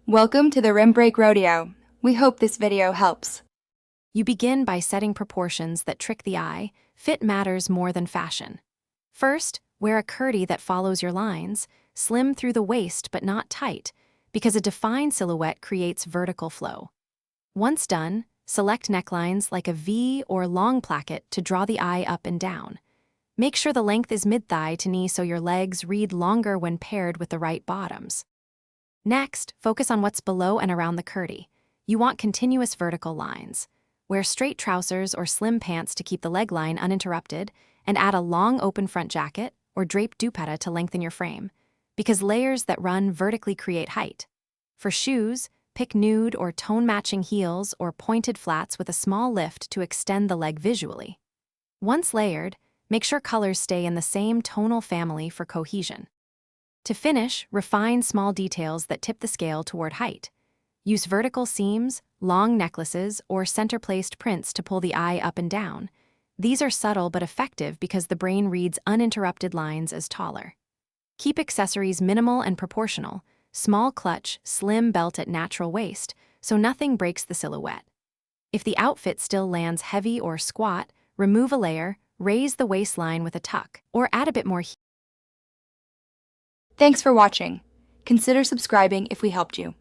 Welcome to the Rim Break Rodeo. We hope this video helps. You begin by setting proportions that trick the eye. Fit matters more than fashion. First, wear a kurti that follows your lines, slim through the waist but not tight, because a defined silhouette creates vertical flow. Once done, select necklines like a V or long placket to draw the eye up and down. Make sure the length is mid-thigh to knee so your legs read longer when paired with the right bottoms. Next, focus on what's below and around the kurti. You want continuous vertical lines. Wear straight trousers or slim pants to keep the leg line uninterrupted, and add a long open front jacket or draped dupatta to lengthen your frame, because layers that run vertically create height. For shoes, pick nude or tone-matching heels or pointed flats with a small lift to extend the leg visually. Once layered, make sure colors stay in the same tonal family for cohesion. To finish, refine small details that tip the scale toward height. Use vertical seams, long necklaces, or center-placed prints to pull the eye up and down. These are subtle but effective because the brain reads uninterrupted lines as taller. Keep accessories minimal and proportional, small clutch, slim belt at natural waist, so nothing breaks the silhouette. If the outfit still lands heavy or squat, remove a layer, raise the waistline with a tuck, or add a bit more heat. Thanks for watching. Consider subscribing if we helped you.